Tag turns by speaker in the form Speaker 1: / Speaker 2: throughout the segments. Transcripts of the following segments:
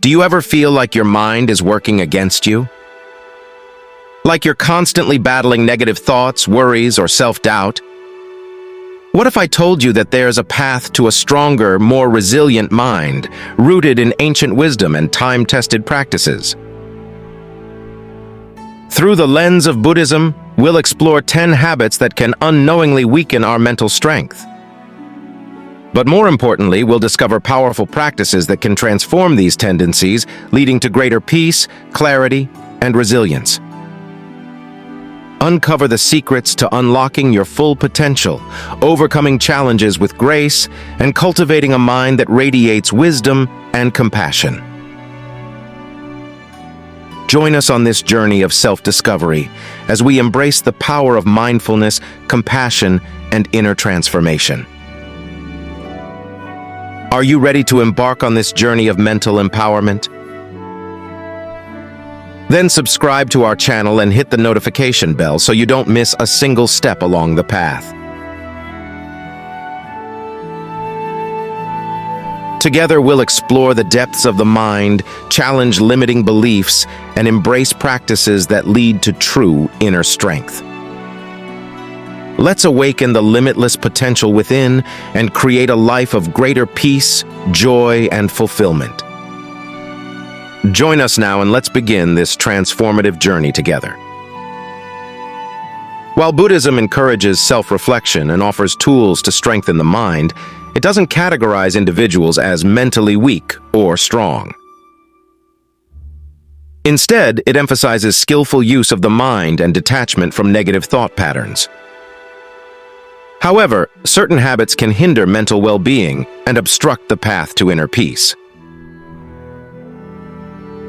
Speaker 1: Do you ever feel like your mind is working against you? Like you're constantly battling negative thoughts, worries, or self-doubt? What if I told you that there's a path to a stronger, more resilient mind, rooted in ancient wisdom and time-tested practices? Through the lens of Buddhism, we'll explore 10 habits that can unknowingly weaken our mental strength. But more importantly, we'll discover powerful practices that can transform these tendencies, leading to greater peace, clarity, and resilience. Uncover the secrets to unlocking your full potential, overcoming challenges with grace, and cultivating a mind that radiates wisdom and compassion. Join us on this journey of self-discovery as we embrace the power of mindfulness, compassion, and inner transformation. Are you ready to embark on this journey of mental empowerment? Then subscribe to our channel and hit the notification bell so you don't miss a single step along the path. Together, we'll explore the depths of the mind, challenge limiting beliefs, and embrace practices that lead to true inner strength. Let's awaken the limitless potential within and create a life of greater peace, joy, and fulfillment. Join us now and let's begin this transformative journey together. While Buddhism encourages self-reflection and offers tools to strengthen the mind, it doesn't categorize individuals as mentally weak or strong. Instead, it emphasizes skillful use of the mind and detachment from negative thought patterns. However, certain habits can hinder mental well-being and obstruct the path to inner peace.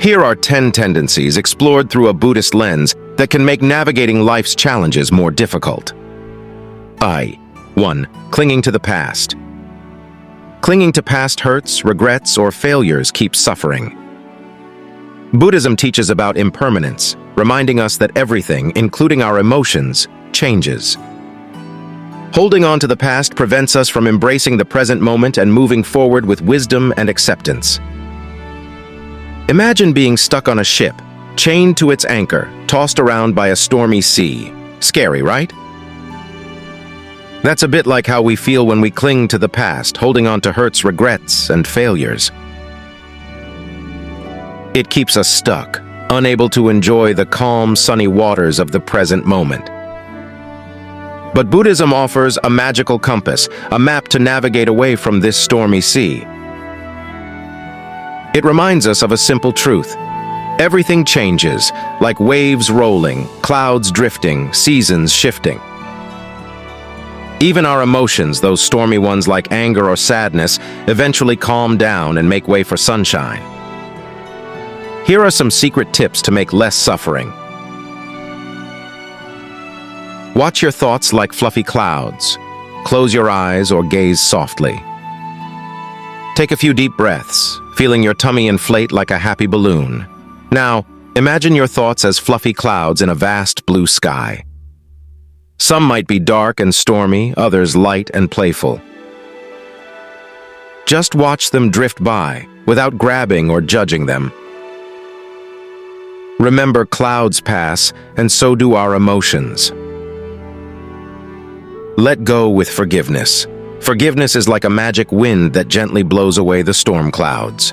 Speaker 1: Here are 10 tendencies explored through a Buddhist lens that can make navigating life's challenges more difficult. 1. Clinging to the past. Clinging to past hurts, regrets, or failures keeps suffering. Buddhism teaches about impermanence, reminding us that everything, including our emotions, changes. Holding on to the past prevents us from embracing the present moment and moving forward with wisdom and acceptance. Imagine being stuck on a ship, chained to its anchor, tossed around by a stormy sea. Scary, right? That's a bit like how we feel when we cling to the past, holding on to hurts, regrets, and failures. It keeps us stuck, unable to enjoy the calm, sunny waters of the present moment. But Buddhism offers a magical compass, a map to navigate away from this stormy sea. It reminds us of a simple truth. Everything changes, like waves rolling, clouds drifting, seasons shifting. Even our emotions, those stormy ones like anger or sadness, eventually calm down and make way for sunshine. Here are some secret tips to make less suffering. Watch your thoughts like fluffy clouds. Close your eyes or gaze softly. Take a few deep breaths, feeling your tummy inflate like a happy balloon. Now, imagine your thoughts as fluffy clouds in a vast blue sky. Some might be dark and stormy, others light and playful. Just watch them drift by, without grabbing or judging them. Remember, clouds pass, and so do our emotions. Let go with forgiveness. Forgiveness is like a magic wind that gently blows away the storm clouds.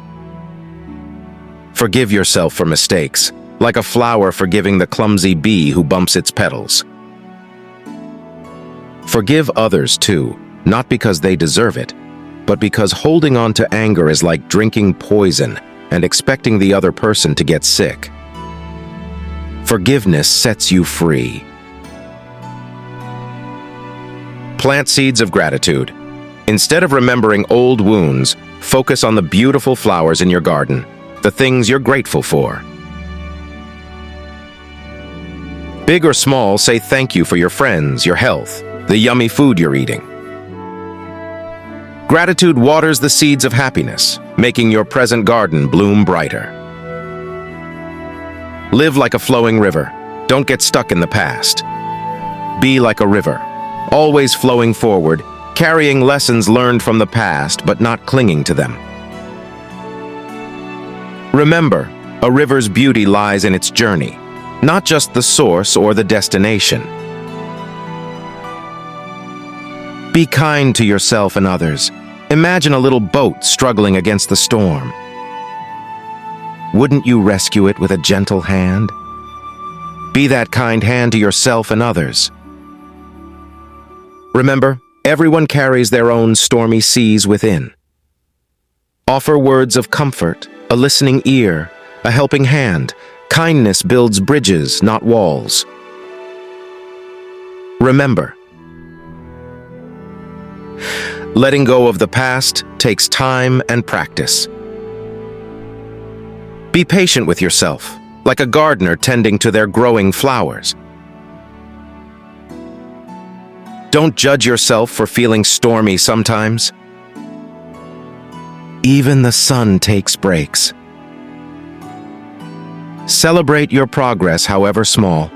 Speaker 1: Forgive yourself for mistakes, like a flower forgiving the clumsy bee who bumps its petals. Forgive others too, not because they deserve it, but because holding on to anger is like drinking poison and expecting the other person to get sick. Forgiveness sets you free. Plant seeds of gratitude. Instead of remembering old wounds, focus on the beautiful flowers in your garden, the things you're grateful for. Big or small, say thank you for your friends, your health, the yummy food you're eating. Gratitude waters the seeds of happiness, making your present garden bloom brighter. Live like a flowing river. Don't get stuck in the past. Be like a river, always flowing forward, carrying lessons learned from the past but not clinging to them. Remember, a river's beauty lies in its journey, not just the source or the destination. Be kind to yourself and others. Imagine a little boat struggling against the storm. Wouldn't you rescue it with a gentle hand? Be that kind hand to yourself and others. Remember, everyone carries their own stormy seas within. Offer words of comfort, a listening ear, a helping hand. Kindness builds bridges, not walls. Remember, letting go of the past takes time and practice. Be patient with yourself, like a gardener tending to their growing flowers. Don't judge yourself for feeling stormy sometimes. Even the sun takes breaks. Celebrate your progress, however small.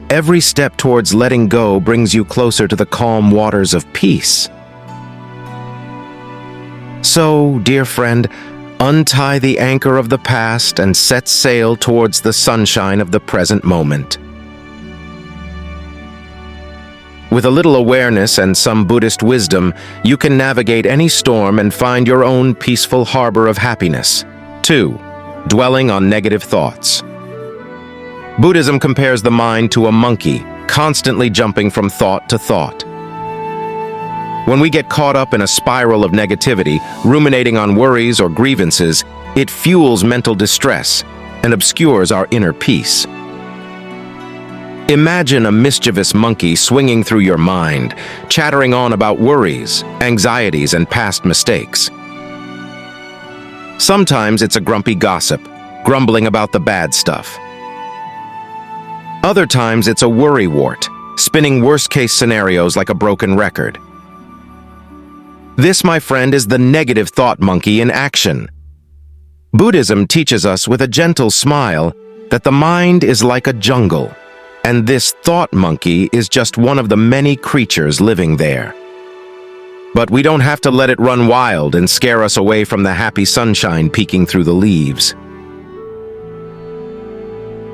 Speaker 1: Every step towards letting go brings you closer to the calm waters of peace. So, dear friend, untie the anchor of the past and set sail towards the sunshine of the present moment. With a little awareness and some Buddhist wisdom, you can navigate any storm and find your own peaceful harbor of happiness. 2. Dwelling on negative thoughts. Buddhism compares the mind to a monkey, constantly jumping from thought to thought. When we get caught up in a spiral of negativity, ruminating on worries or grievances, it fuels mental distress and obscures our inner peace. Imagine a mischievous monkey swinging through your mind, chattering on about worries, anxieties, and past mistakes. Sometimes it's a grumpy gossip, grumbling about the bad stuff. Other times it's a worrywart, spinning worst-case scenarios like a broken record. This, my friend, is the negative thought monkey in action. Buddhism teaches us with a gentle smile that the mind is like a jungle, and this thought monkey is just one of the many creatures living there. But we don't have to let it run wild and scare us away from the happy sunshine peeking through the leaves.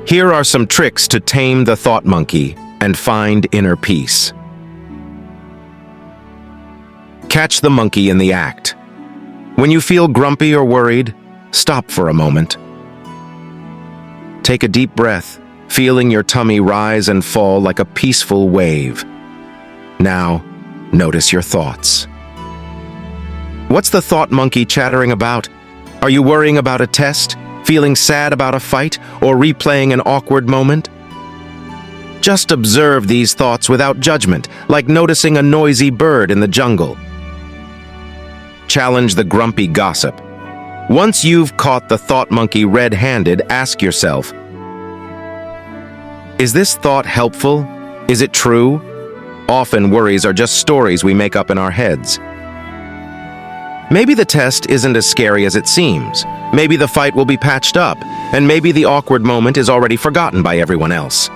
Speaker 1: Here are some tricks to tame the thought monkey and find inner peace. Catch the monkey in the act. When you feel grumpy or worried, stop for a moment. Take a deep breath, feeling your tummy rise and fall like a peaceful wave. Now, notice your thoughts. What's the thought monkey chattering about? Are you worrying about a test, feeling sad about a fight, or replaying an awkward moment? Just observe these thoughts without judgment, like noticing a noisy bird in the jungle. Challenge the grumpy gossip. Once you've caught the thought monkey red-handed, ask yourself, is this thought helpful? Is it true? Often worries are just stories we make up in our heads. Maybe the test isn't as scary as it seems. Maybe the fight will be patched up, and maybe the awkward moment is already forgotten by everyone else.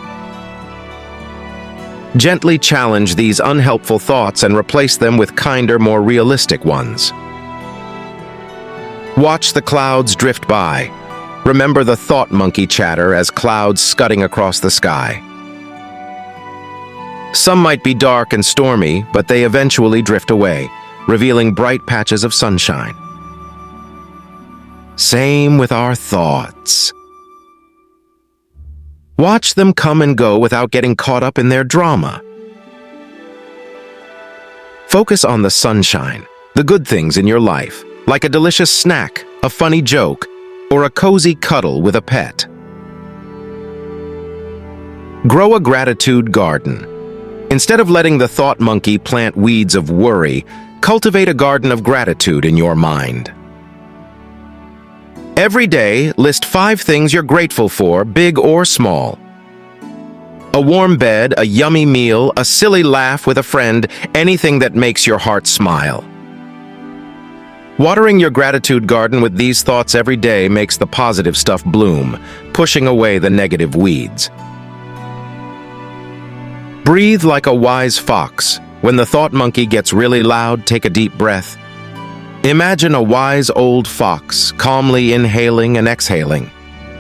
Speaker 1: Gently challenge these unhelpful thoughts and replace them with kinder, more realistic ones. Watch the clouds drift by. Remember the thought monkey chatter as clouds scudding across the sky. Some might be dark and stormy, but they eventually drift away, revealing bright patches of sunshine. Same with our thoughts. Watch them come and go without getting caught up in their drama. Focus on the sunshine, the good things in your life, like a delicious snack, a funny joke, or a cozy cuddle with a pet. Grow a gratitude garden. Instead of letting the thought monkey plant weeds of worry, cultivate a garden of gratitude in your mind. Every day, list 5 things you're grateful for, big or small. A warm bed, a yummy meal, a silly laugh with a friend, anything that makes your heart smile. Watering your gratitude garden with these thoughts every day makes the positive stuff bloom, pushing away the negative weeds. Breathe like a wise fox. When the thought monkey gets really loud, take a deep breath. Imagine a wise old fox calmly inhaling and exhaling.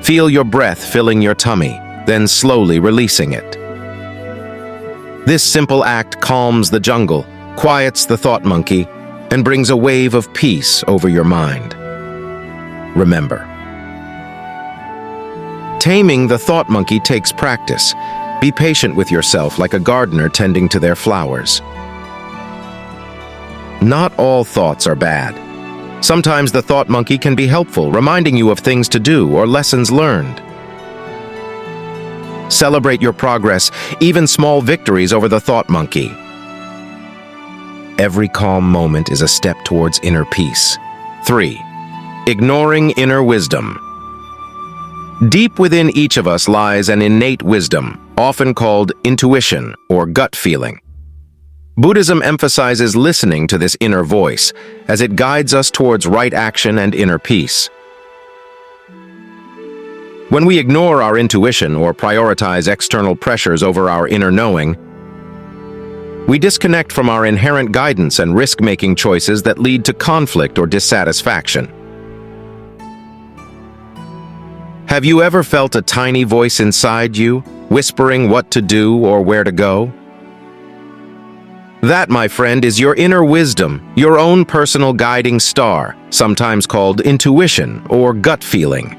Speaker 1: Feel your breath filling your tummy, then slowly releasing it. This simple act calms the jungle, quiets the thought monkey, and brings a wave of peace over your mind. Remember, taming the thought monkey takes practice. Be patient with yourself like a gardener tending to their flowers. Not all thoughts are bad. Sometimes the thought monkey can be helpful, reminding you of things to do or lessons learned. Celebrate your progress, even small victories over the thought monkey. Every calm moment is a step towards inner peace. 3. Ignoring inner wisdom. Deep within each of us lies an innate wisdom, often called intuition or gut feeling. Buddhism emphasizes listening to this inner voice, as it guides us towards right action and inner peace. When we ignore our intuition or prioritize external pressures over our inner knowing, we disconnect from our inherent guidance and risk making choices that lead to conflict or dissatisfaction. Have you ever felt a tiny voice inside you, whispering what to do or where to go? That, my friend, is your inner wisdom, your own personal guiding star, sometimes called intuition or gut feeling.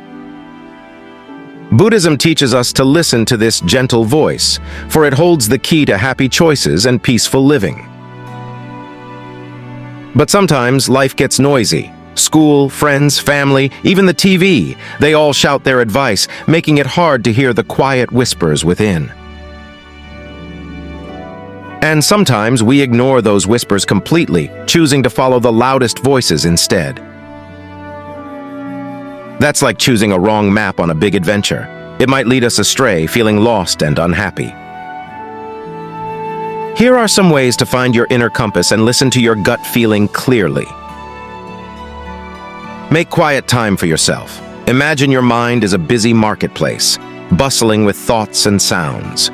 Speaker 1: Buddhism teaches us to listen to this gentle voice, for it holds the key to happy choices and peaceful living. But sometimes life gets noisy. School, friends, family, even the TV, they all shout their advice, making it hard to hear the quiet whispers within. And sometimes we ignore those whispers completely, choosing to follow the loudest voices instead. That's like choosing a wrong map on a big adventure. It might lead us astray, feeling lost and unhappy. Here are some ways to find your inner compass and listen to your gut feeling clearly. Make quiet time for yourself. Imagine your mind is a busy marketplace, bustling with thoughts and sounds.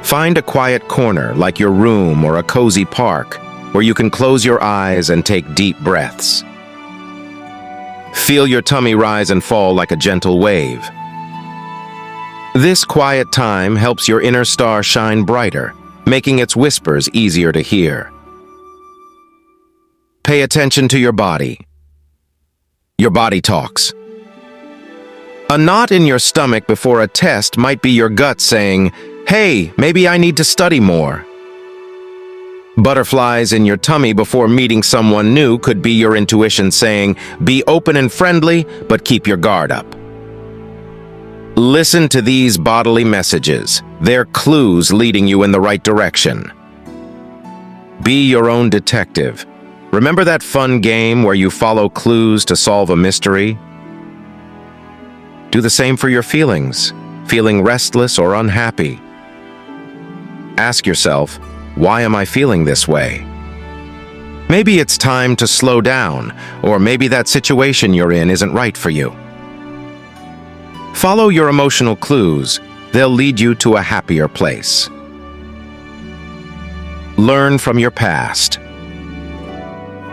Speaker 1: Find a quiet corner, like your room or a cozy park, where you can close your eyes and take deep breaths. Feel your tummy rise and fall like a gentle wave. This quiet time helps your inner star shine brighter, making its whispers easier to hear. Pay attention to your body. Your body talks. A knot in your stomach before a test might be your gut saying, "Hey, maybe I need to study more." Butterflies in your tummy before meeting someone new could be your intuition saying, "Be open and friendly, but keep your guard up." Listen to these bodily messages. They're clues leading you in the right direction. Be your own detective. Remember that fun game where you follow clues to solve a mystery? Do the same for your feelings, feeling restless or unhappy. Ask yourself, why am I feeling this way? Maybe it's time to slow down, or maybe that situation you're in isn't right for you. Follow your emotional clues. They'll lead you to a happier place. Learn from your past.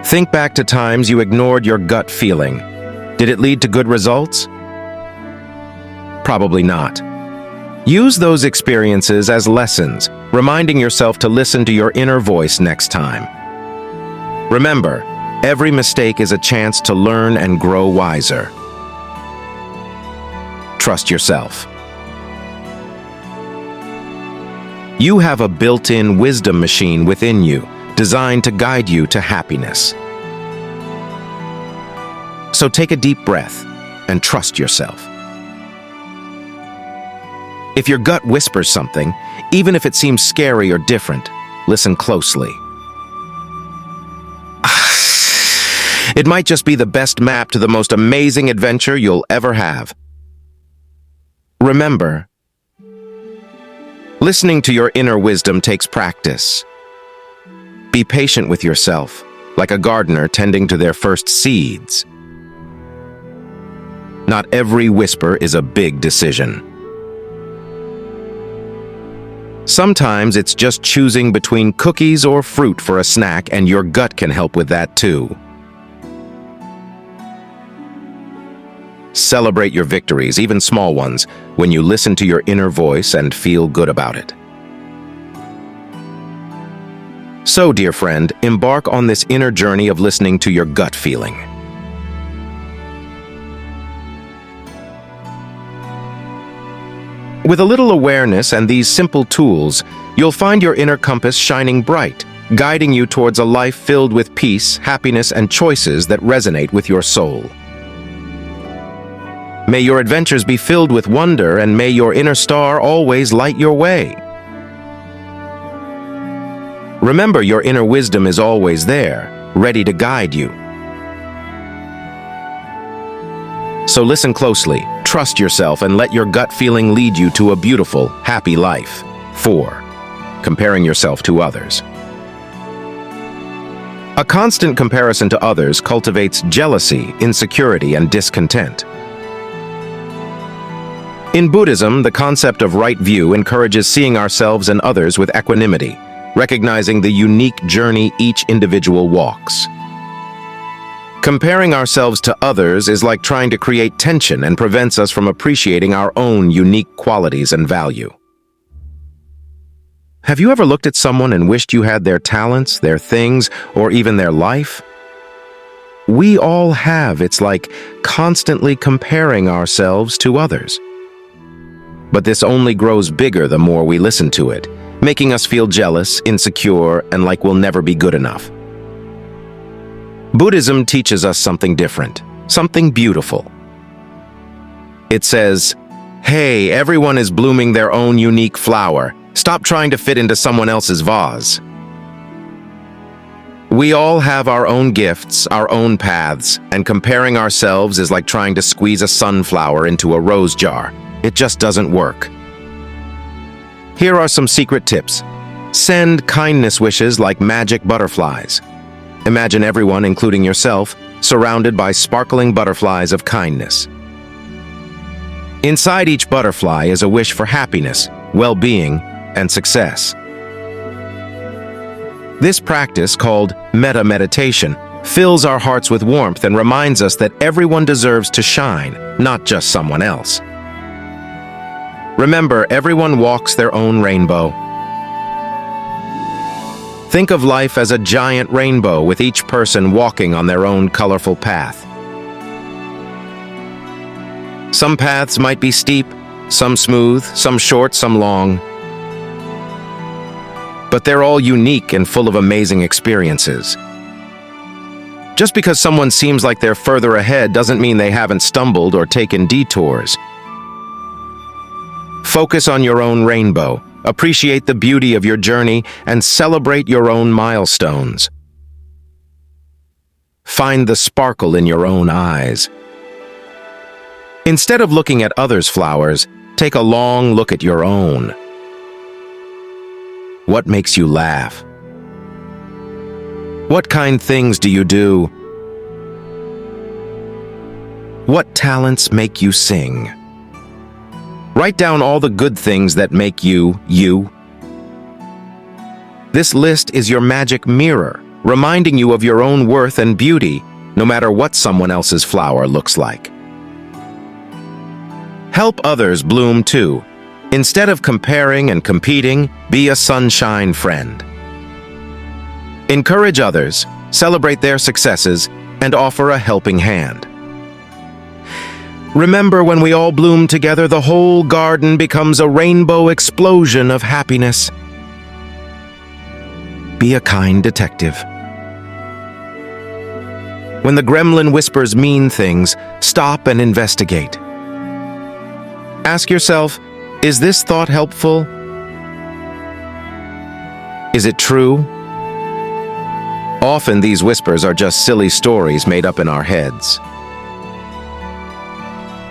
Speaker 1: Think back to times you ignored your gut feeling. Did it lead to good results? Probably not. Use those experiences as lessons, reminding yourself to listen to your inner voice next time. Remember, every mistake is a chance to learn and grow wiser. Trust yourself. You have a built-in wisdom machine within you, designed to guide you to happiness. So take a deep breath and trust yourself. If your gut whispers something, even if it seems scary or different, listen closely. It might just be the best map to the most amazing adventure you'll ever have. Remember, listening to your inner wisdom takes practice. Be patient with yourself, like a gardener tending to their first seeds. Not every whisper is a big decision. Sometimes it's just choosing between cookies or fruit for a snack, and your gut can help with that too. Celebrate your victories, even small ones, when you listen to your inner voice and feel good about it. So, dear friend, embark on this inner journey of listening to your gut feeling. With a little awareness and these simple tools, you'll find your inner compass shining bright, guiding you towards a life filled with peace, happiness, and choices that resonate with your soul. May your adventures be filled with wonder, and may your inner star always light your way. Remember, your inner wisdom is always there, ready to guide you. So listen closely, trust yourself, and let your gut feeling lead you to a beautiful, happy life. 4. Comparing yourself to others. A constant comparison to others cultivates jealousy, insecurity, and discontent. In Buddhism, the concept of right view encourages seeing ourselves and others with equanimity, recognizing the unique journey each individual walks. Comparing ourselves to others is like trying to create tension and prevents us from appreciating our own unique qualities and value. Have you ever looked at someone and wished you had their talents, their things, or even their life? We all have. It's like constantly comparing ourselves to others. But this only grows bigger the more we listen to it, making us feel jealous, insecure, and like we'll never be good enough. Buddhism teaches us something different, something beautiful. It says, "Hey, everyone is blooming their own unique flower. Stop trying to fit into someone else's vase." We all have our own gifts, our own paths, and comparing ourselves is like trying to squeeze a sunflower into a rose jar. It just doesn't work. Here are some secret tips. Send kindness wishes like magic butterflies. Imagine everyone, including yourself, surrounded by sparkling butterflies of kindness. Inside each butterfly is a wish for happiness, well-being, and success. This practice, called metta meditation, fills our hearts with warmth and reminds us that everyone deserves to shine, not just someone else. Remember, everyone walks their own rainbow. Think of life as a giant rainbow with each person walking on their own colorful path. Some paths might be steep, some smooth, some short, some long. But they're all unique and full of amazing experiences. Just because someone seems like they're further ahead doesn't mean they haven't stumbled or taken detours. Focus on your own rainbow, appreciate the beauty of your journey, and celebrate your own milestones. Find the sparkle in your own eyes. Instead of looking at others' flowers, take a long look at your own. What makes you laugh? What kind things do you do? What talents make you sing? Write down all the good things that make you, you. This list is your magic mirror, reminding you of your own worth and beauty, no matter what someone else's flower looks like. Help others bloom too. Instead of comparing and competing, be a sunshine friend. Encourage others, celebrate their successes, and offer a helping hand. Remember, when we all bloom together, the whole garden becomes a rainbow explosion of happiness. Be a kind detective. When the gremlin whispers mean things, stop and investigate. Ask yourself, is this thought helpful? Is it true? Often these whispers are just silly stories made up in our heads.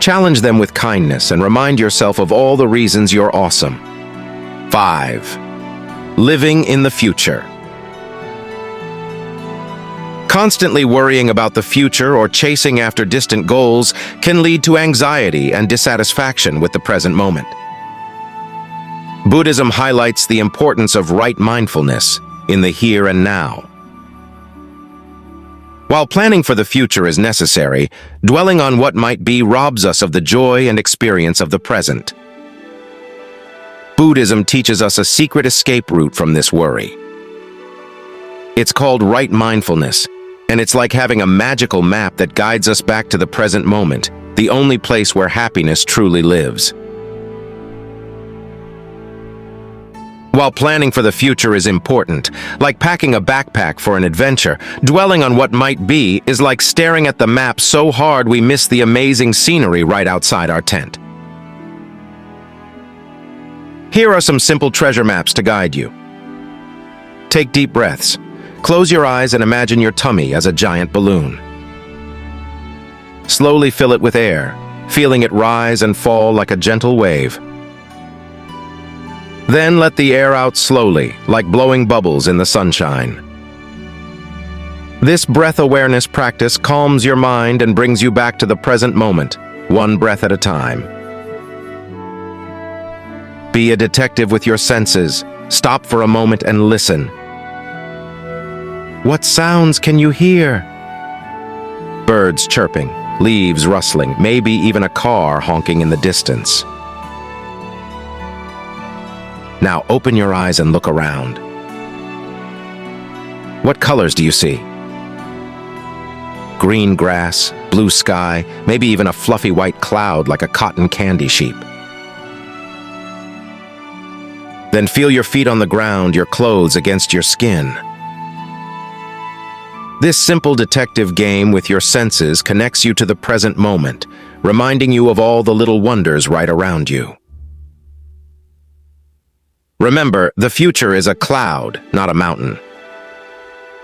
Speaker 1: Challenge them with kindness and remind yourself of all the reasons you're awesome. 5. Living in the future. Constantly worrying about the future or chasing after distant goals can lead to anxiety and dissatisfaction with the present moment. Buddhism highlights the importance of right mindfulness in the here and now. While planning for the future is necessary, dwelling on what might be robs us of the joy and experience of the present. Buddhism teaches us a secret escape route from this worry. It's called right mindfulness, and it's like having a magical map that guides us back to the present moment, the only place where happiness truly lives. While planning for the future is important, like packing a backpack for an adventure, dwelling on what might be is like staring at the map so hard we miss the amazing scenery right outside our tent. Here are some simple treasure maps to guide you. Take deep breaths. Close your eyes and imagine your tummy as a giant balloon. Slowly fill it with air, feeling it rise and fall like a gentle wave. Then let the air out slowly, like blowing bubbles in the sunshine. This breath awareness practice calms your mind and brings you back to the present moment, one breath at a time. Be a detective with your senses. Stop for a moment and listen. What sounds can you hear? Birds chirping, leaves rustling, maybe even a car honking in the distance. Now open your eyes and look around. What colors do you see? Green grass, blue sky, maybe even a fluffy white cloud like a cotton candy sheep. Then feel your feet on the ground, your clothes against your skin. This simple detective game with your senses connects you to the present moment, reminding you of all the little wonders right around you. Remember, the future is a cloud, not a mountain.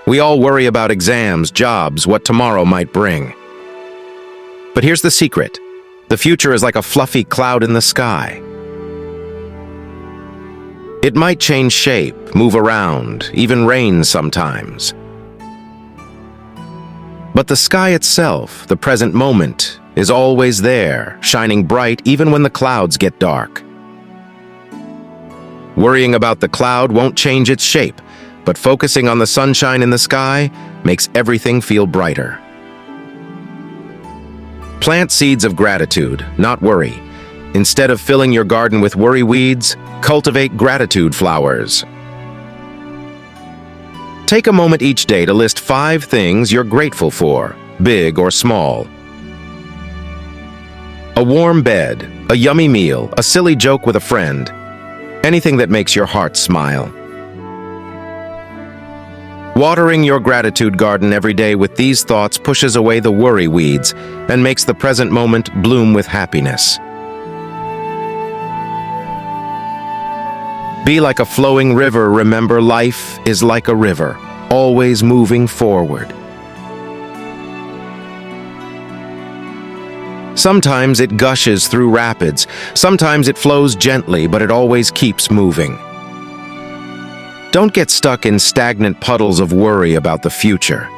Speaker 1: We all worry about exams, jobs, what tomorrow might bring. But here's the secret. The future is like a fluffy cloud in the sky. It might change shape, move around, even rain sometimes. But the sky itself, the present moment, is always there, shining bright even when the clouds get dark. Worrying about the cloud won't change its shape, but focusing on the sunshine in the sky makes everything feel brighter. Plant seeds of gratitude, not worry. Instead of filling your garden with worry weeds, cultivate gratitude flowers. Take a moment each day to list 5 things you're grateful for, big or small. A warm bed, a yummy meal, a silly joke with a friend. Anything that makes your heart smile. Watering your gratitude garden every day with these thoughts pushes away the worry weeds and makes the present moment bloom with happiness. Be like a flowing river. Remember, life is like a river, always moving forward. Sometimes it gushes through rapids, sometimes it flows gently, but it always keeps moving. Don't get stuck in stagnant puddles of worry about the future.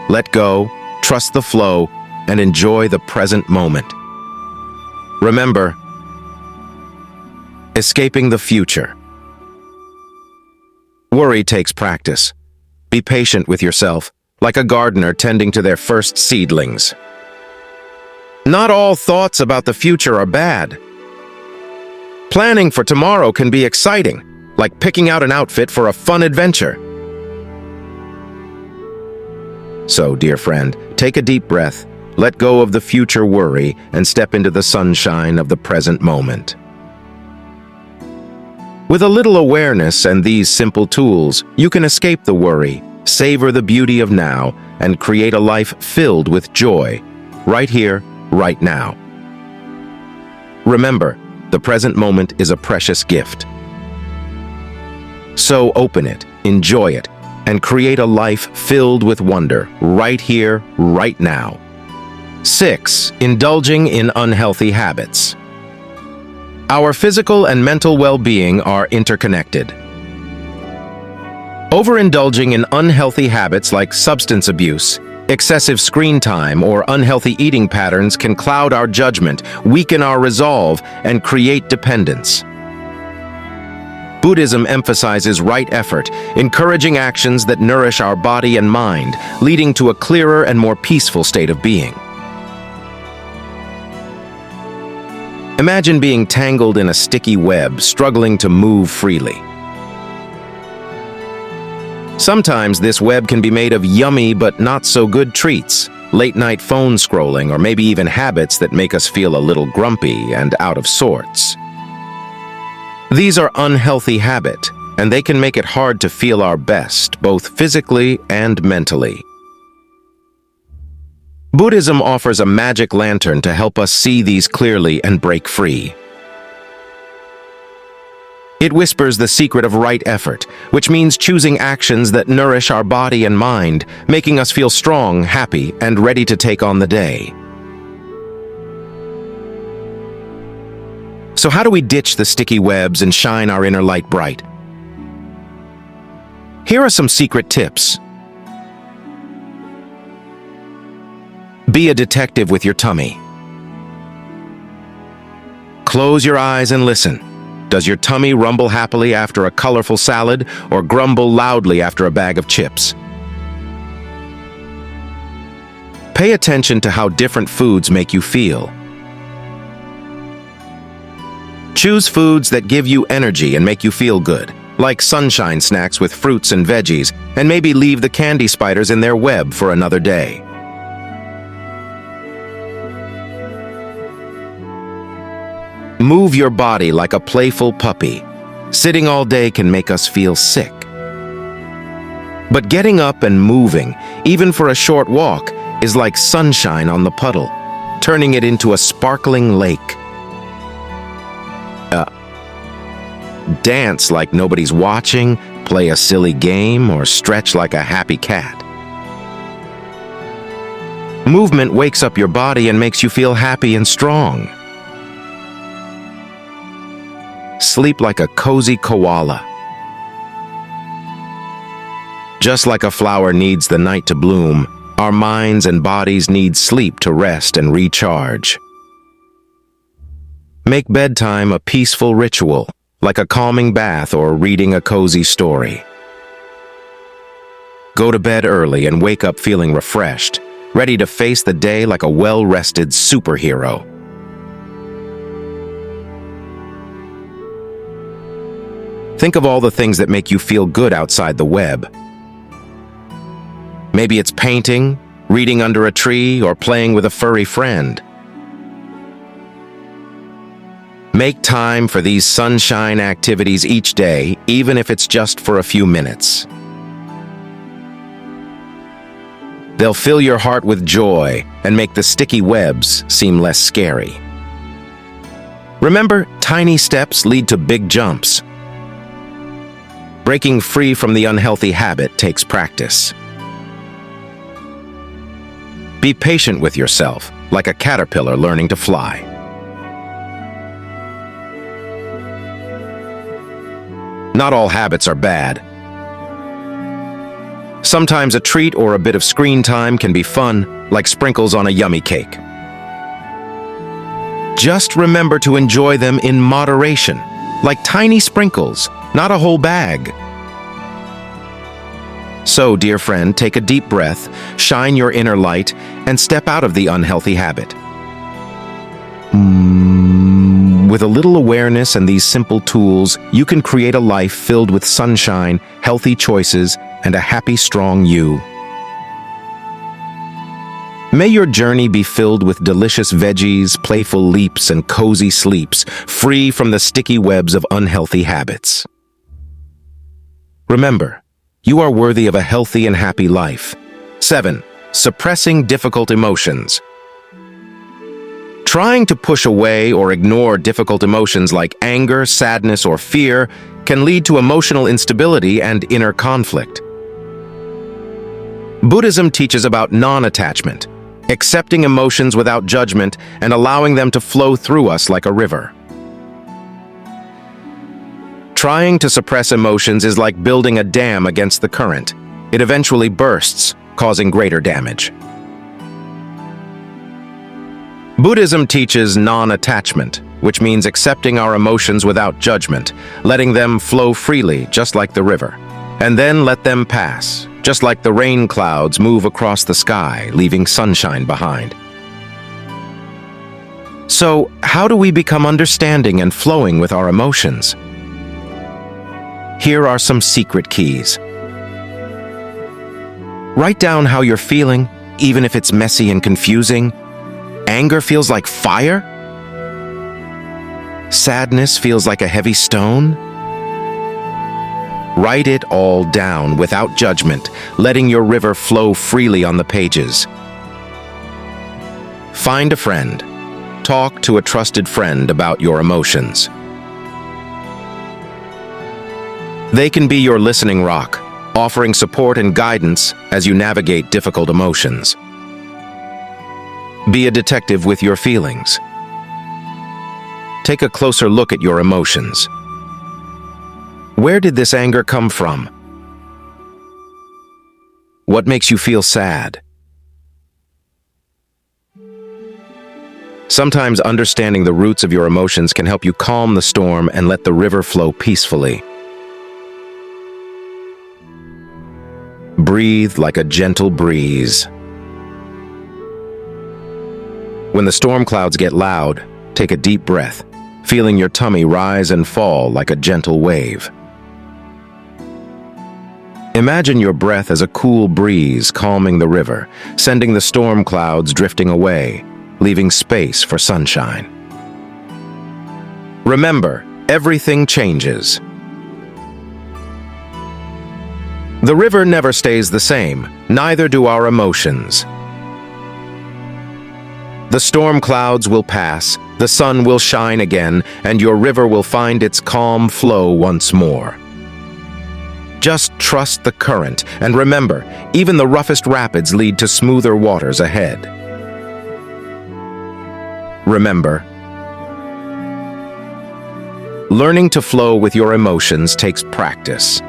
Speaker 1: Let go, trust the flow, and enjoy the present moment. Remember, escaping the future. Worry takes practice. Be patient with yourself, like a gardener tending to their first seedlings. Not all thoughts about the future are bad. Planning for tomorrow can be exciting, like picking out an outfit for a fun adventure. So, dear friend, take a deep breath, let go of the future worry, and step into the sunshine of the present moment. With a little awareness and these simple tools, you can escape the worry, savor the beauty of now, and create a life filled with joy, right here, right now. Remember, the present moment is a precious gift. So open it, enjoy it, and create a life filled with wonder, right here, right now. 6. Indulging in unhealthy habits. Our physical and mental well-being are interconnected. Overindulging in unhealthy habits like substance abuse, excessive screen time, or unhealthy eating patterns can cloud our judgment, weaken our resolve, and create dependence. Buddhism emphasizes right effort, encouraging actions that nourish our body and mind, leading to a clearer and more peaceful state of being. Imagine being tangled in a sticky web, struggling to move freely. Sometimes this web can be made of yummy but not so good treats, late-night phone scrolling, or maybe even habits that make us feel a little grumpy and out of sorts. These are unhealthy habits, and they can make it hard to feel our best, both physically and mentally. Buddhism offers a magic lantern to help us see these clearly and break free. It whispers the secret of right effort, which means choosing actions that nourish our body and mind, making us feel strong, happy, and ready to take on the day. So how do we ditch the sticky webs and shine our inner light bright? Here are some secret tips. Be a detective with your tummy. Close your eyes and listen. Does your tummy rumble happily after a colorful salad or grumble loudly after a bag of chips? Pay attention to how different foods make you feel. Choose foods that give you energy and make you feel good, like sunshine snacks with fruits and veggies, and maybe leave the candy spiders in their web for another day. Move your body like a playful puppy. Sitting all day can make us feel sick. But getting up and moving, even for a short walk, is like sunshine on the puddle, turning it into a sparkling lake. Dance like nobody's watching, play a silly game, or stretch like a happy cat. Movement wakes up your body and makes you feel happy and strong. Sleep like a cozy koala. Just like a flower needs the night to bloom, our minds and bodies need sleep to rest and recharge. Make bedtime a peaceful ritual, like a calming bath or reading a cozy story. Go to bed early and wake up feeling refreshed, ready to face the day like a well-rested superhero. Think of all the things that make you feel good outside the web. Maybe it's painting, reading under a tree, or playing with a furry friend. Make time for these sunshine activities each day, even if it's just for a few minutes. They'll fill your heart with joy and make the sticky webs seem less scary. Remember, tiny steps lead to big jumps. Breaking free from the unhealthy habit takes practice. Be patient with yourself, like a caterpillar learning to fly. Not all habits are bad. Sometimes a treat or a bit of screen time can be fun, like sprinkles on a yummy cake. Just remember to enjoy them in moderation, like tiny sprinkles, not a whole bag. So, dear friend, take a deep breath, shine your inner light, and step out of the unhealthy habit. With a little awareness and these simple tools, you can create a life filled with sunshine, healthy choices, and a happy, strong you. May your journey be filled with delicious veggies, playful leaps, and cozy sleeps, free from the sticky webs of unhealthy habits. Remember, you are worthy of a healthy and happy life. 7. Suppressing difficult emotions. Trying to push away or ignore difficult emotions like anger, sadness, or fear can lead to emotional instability and inner conflict. Buddhism teaches about non-attachment, accepting emotions without judgment and allowing them to flow through us like a river. Trying to suppress emotions is like building a dam against the current. It eventually bursts, causing greater damage. Buddhism teaches non-attachment, which means accepting our emotions without judgment, letting them flow freely, just like the river, and then let them pass, just like the rain clouds move across the sky, leaving sunshine behind. So, how do we become understanding and flowing with our emotions? Here are some secret keys. Write down how you're feeling, even if it's messy and confusing. Anger feels like fire? Sadness feels like a heavy stone? Write it all down without judgment, letting your river flow freely on the pages. Find a friend. Talk to a trusted friend about your emotions. They can be your listening rock, offering support and guidance as you navigate difficult emotions. Be a detective with your feelings. Take a closer look at your emotions. Where did this anger come from? What makes you feel sad? Sometimes understanding the roots of your emotions can help you calm the storm and let the river flow peacefully. Breathe like a gentle breeze. When the storm clouds get loud, take a deep breath, feeling your tummy rise and fall like a gentle wave. Imagine your breath as a cool breeze calming the river, sending the storm clouds drifting away, leaving space for sunshine. Remember, everything changes. The river never stays the same, neither do our emotions. The storm clouds will pass, the sun will shine again, and your river will find its calm flow once more. Just trust the current, and remember, even the roughest rapids lead to smoother waters ahead. Remember, learning to flow with your emotions takes practice.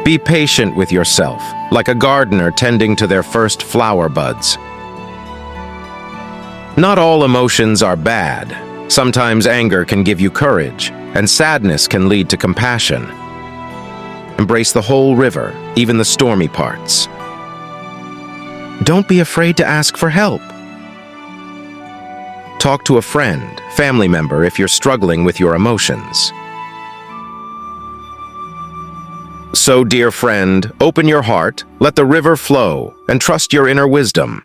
Speaker 1: Be patient with yourself, like a gardener tending to their first flower buds. Not all emotions are bad. Sometimes anger can give you courage, and sadness can lead to compassion. Embrace the whole river, even the stormy parts. Don't be afraid to ask for help. Talk to a friend, family member if you're struggling with your emotions. So, dear friend, open your heart, let the river flow, and trust your inner wisdom.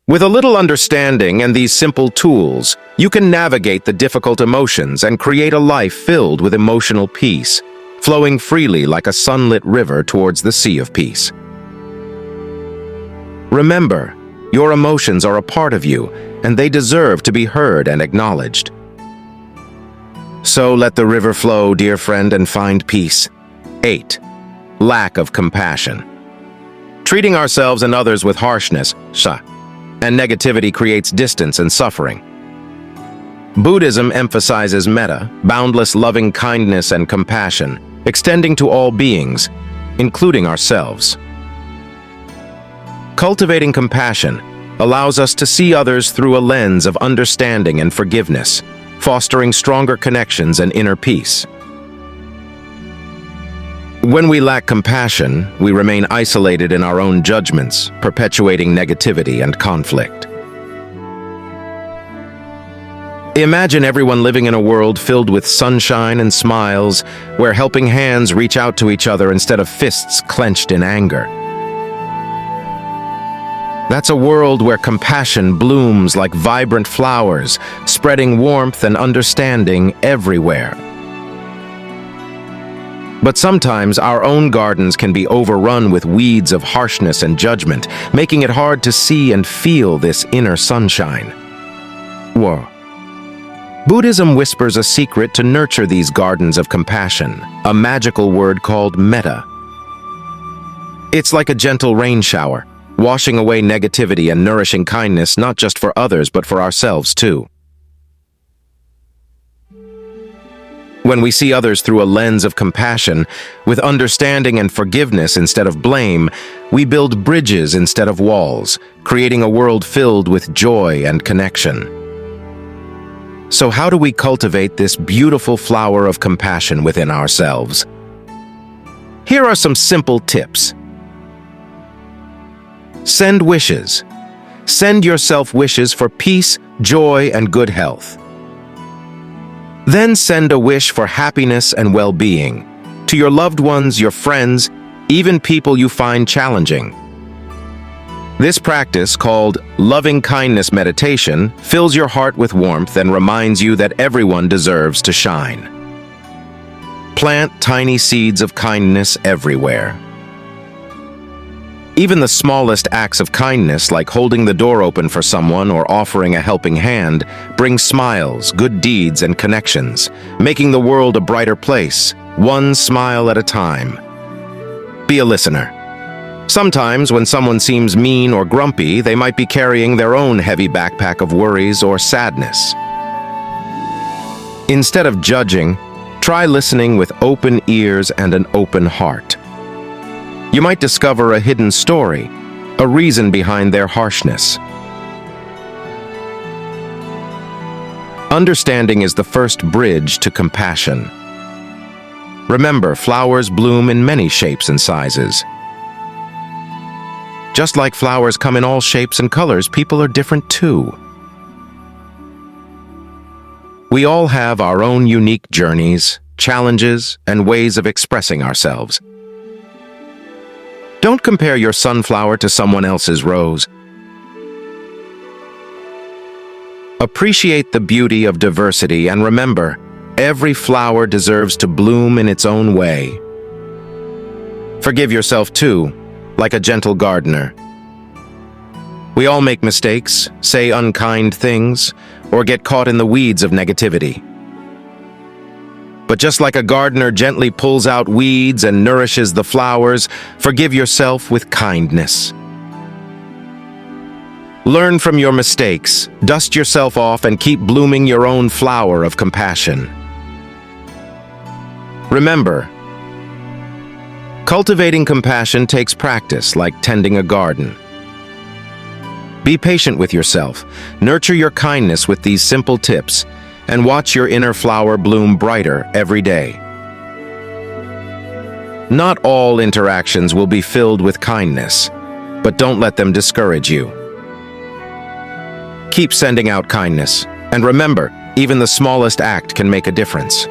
Speaker 1: With a little understanding and these simple tools, you can navigate the difficult emotions and create a life filled with emotional peace, flowing freely like a sunlit river towards the sea of peace. Remember, your emotions are a part of you, and they deserve to be heard and acknowledged. So let the river flow, dear friend, and find peace. 8. Lack of compassion. Treating ourselves and others with harshness, and negativity creates distance and suffering. Buddhism emphasizes metta, boundless loving kindness and compassion, extending to all beings, including ourselves. Cultivating compassion allows us to see others through a lens of understanding and forgiveness, fostering stronger connections and inner peace. When we lack compassion, we remain isolated in our own judgments, perpetuating negativity and conflict. Imagine everyone living in a world filled with sunshine and smiles, where helping hands reach out to each other instead of fists clenched in anger. That's a world where compassion blooms like vibrant flowers, spreading warmth and understanding everywhere. But sometimes our own gardens can be overrun with weeds of harshness and judgment, making it hard to see and feel this inner sunshine. Whoa. Buddhism whispers a secret to nurture these gardens of compassion, a magical word called metta. It's like a gentle rain shower, washing away negativity and nourishing kindness not just for others but for ourselves too. When we see others through a lens of compassion, with understanding and forgiveness instead of blame, we build bridges instead of walls, creating a world filled with joy and connection. So how do we cultivate this beautiful flower of compassion within ourselves? Here are some simple tips. Send wishes. Send yourself wishes for peace, joy, and good health. Then send a wish for happiness and well-being to your loved ones, your friends, even people you find challenging. This practice, called loving kindness meditation, fills your heart with warmth and reminds you that everyone deserves to shine. Plant tiny seeds of kindness everywhere. Even the smallest acts of kindness, like holding the door open for someone or offering a helping hand, bring smiles, good deeds, and connections, making the world a brighter place, one smile at a time. Be a listener. Sometimes, when someone seems mean or grumpy, they might be carrying their own heavy backpack of worries or sadness. Instead of judging, try listening with open ears and an open heart. You might discover a hidden story, a reason behind their harshness. Understanding is the first bridge to compassion. Remember, flowers bloom in many shapes and sizes. Just like flowers come in all shapes and colors, people are different too. We all have our own unique journeys, challenges, and ways of expressing ourselves. Don't compare your sunflower to someone else's rose. Appreciate the beauty of diversity and remember, every flower deserves to bloom in its own way. Forgive yourself too, like a gentle gardener. We all make mistakes, say unkind things, or get caught in the weeds of negativity. But just like a gardener gently pulls out weeds and nourishes the flowers, forgive yourself with kindness. Learn from your mistakes, dust yourself off, and keep blooming your own flower of compassion. Remember, cultivating compassion takes practice, like tending a garden. Be patient with yourself, nurture your kindness with these simple tips, and watch your inner flower bloom brighter every day. Not all interactions will be filled with kindness, but don't let them discourage you. Keep sending out kindness, and remember, even the smallest act can make a difference.